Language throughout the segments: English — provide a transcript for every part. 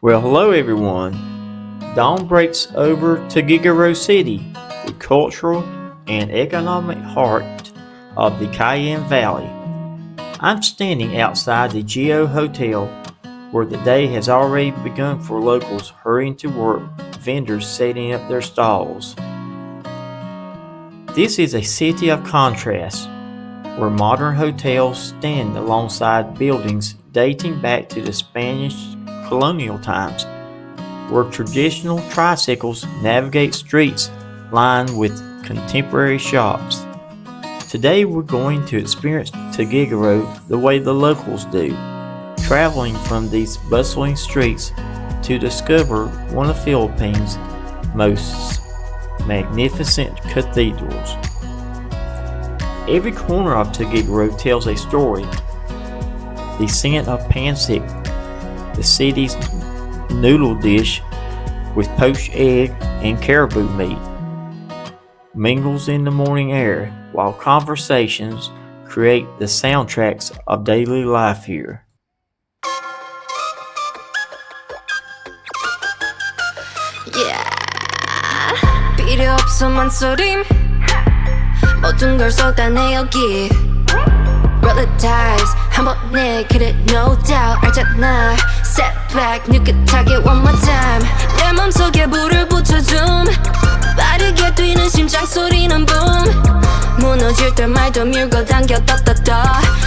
Well, hello everyone. Dawn breaks over Tuguegarao City, the cultural and economic heart of the Cagayan Valley. I'm standing outside the Geo Hotel where the day has already begun for locals hurrying to work, vendors setting up their stalls. This is a city of contrast, where modern hotels stand alongside buildings dating back to the Spanish colonial times, where traditional tricycles navigate streets lined with contemporary shops. Today we're going to experience Tuguegarao the way the locals do, traveling from these bustling streets to discover one of the Philippines' most magnificent cathedrals. Every corner of Tuguegarao tells a story. The scent of pancit, the city's noodle dish with poached egg and caribou meat, mingles in the morning air, while conversations create the soundtracks of daily life here. Yeah. 필요 없어 망설임 모든 걸 쏟아내 여기 Roll the dice 한 번에 그래 no doubt 알잖아 Step back 느긋하게 one more time 내 맘속에 불을 붙여줌 빠르게 뛰는 심장 소리는 boom 무너질 때 말도 밀고 당겨 떠떠떠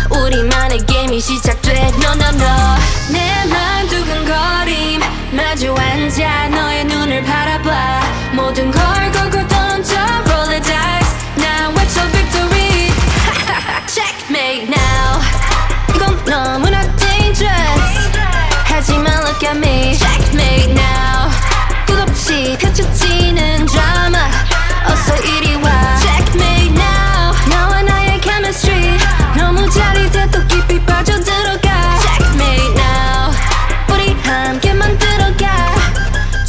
우리만의 게임이 시작돼 No no no 내 맘 두근거림 마주 앉아 너의 눈을 바라봐 모든 걸 걸고 던져 Roll the dice now what's your victory Checkmate now 이건 너무나 dangerous 하지만 look at me Checkmate now 끝없이 펼쳐지는 드라마 어서 이리 와 Checkmate now 너와 나의 chemistry 너무 짜릿해 또 깊이 빠져들어가 Checkmate now 우리 함께 만들어가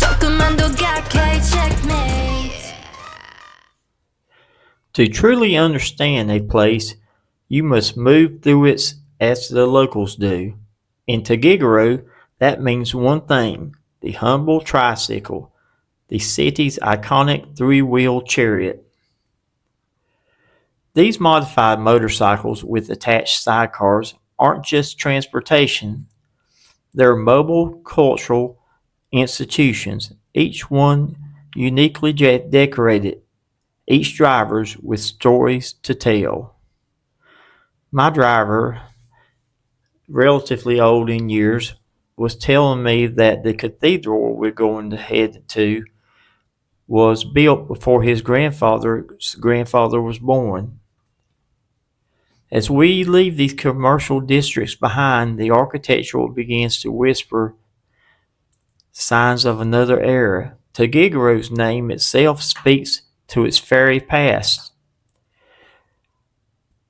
조금만 더 가까이 Checkmate To truly understand a place, you must move through it as the locals do. In Tuguegarao, that means one thing, the humble tricycle, the city's iconic three-wheel chariot. These modified motorcycles with attached sidecars aren't just transportation, they're mobile cultural institutions, each one uniquely decorated, each driver's with stories to tell. My driver, relatively old in years, was telling me that the cathedral we're going to head to was built before his grandfather's grandfather was born. As we leave these commercial districts behind, the architecture begins to whisper signs of another era. Tuguegarao's name itself speaks to its fairy past,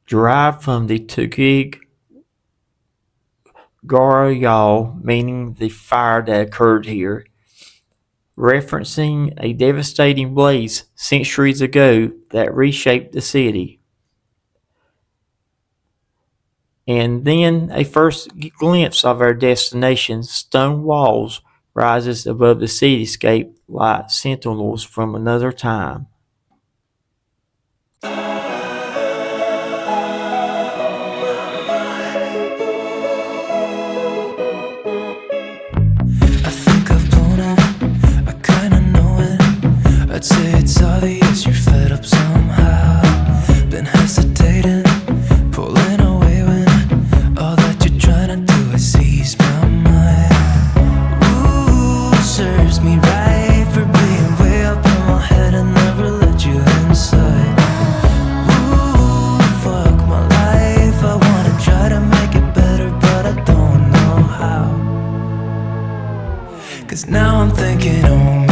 derived from the Tuguegarao, meaning the fire that occurred here, referencing a devastating blaze centuries ago that reshaped the city. And then a first glimpse of our destination, stone walls, rises above the cityscape like sentinels from another time. I'd say it's obvious you're fed up somehow. Been hesitating, pulling away when all that you're trying to do is seize my mind. Ooh, serves me right for being way up in my head and never let you inside. Ooh, fuck my life, I wanna try to make it better but I don't know how. Cause now I'm thinking, oh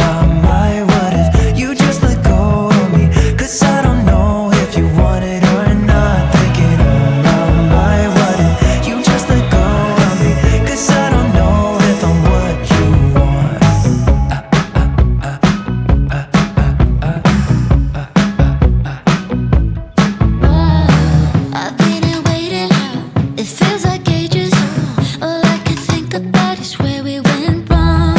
my, what if you just let go of me? Cause I don't know if you want it or not. Thinking, oh my, what if you just let go of me? Cause I don't know if I'm what you want. I've been here waiting, it feels like ages. All I can think about is where we went wrong.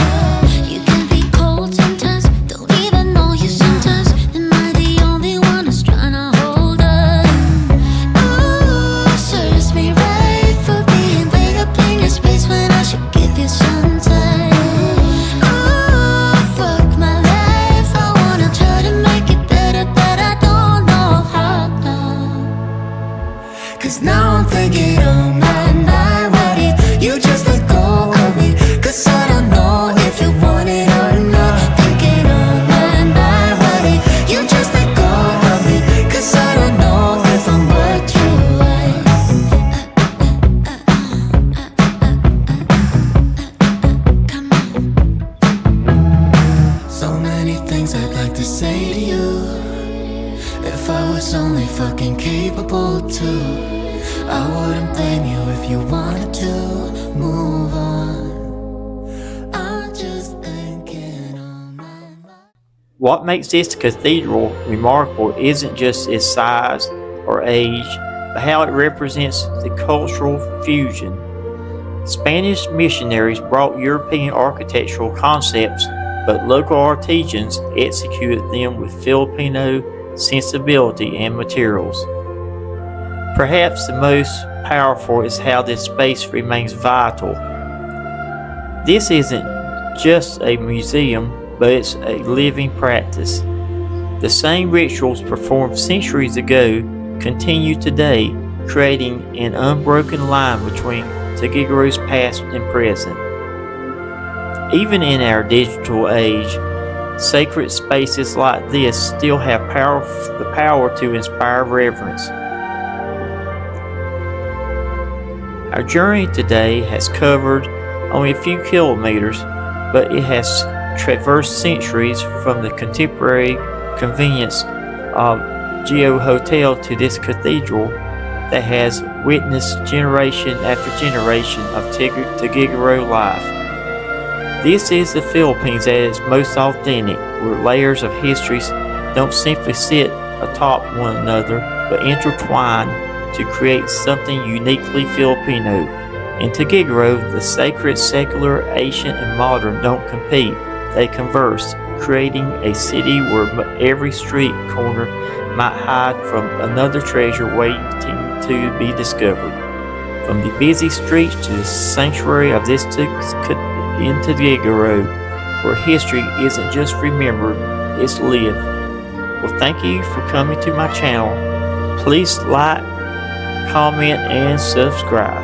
was only fucking capable too. I wouldn't blame you if you wanted to move on. I'm just thinking on my mind. What makes this cathedral remarkable isn't just its size or age, but how it represents the cultural fusion. Spanish missionaries brought European architectural concepts, but local artisans executed them with Filipino sensibility and materials. Perhaps the most powerful is how this space remains vital. This isn't just a museum, but it's a living practice. The same rituals performed centuries ago continue today, creating an unbroken line between Tuguegaro's past and present. Even in our digital age, sacred spaces like this still have the power to inspire reverence. Our journey today has covered only a few kilometers, but it has traversed centuries from the contemporary convenience of Geo Hotel to this cathedral that has witnessed generation after generation of Tuguegarao life. This is the Philippines at its most authentic, where layers of histories don't simply sit atop one another, but intertwine to create something uniquely Filipino. In Tuguegarao, the sacred, secular, ancient, and modern don't compete, they converse, creating a city where every street corner might hide from another treasure waiting to be discovered. From the busy streets to the sanctuary of this in Tuguegarao, where history isn't just remembered, it's lived. Well, thank you for coming to my channel. Please like, comment, and subscribe.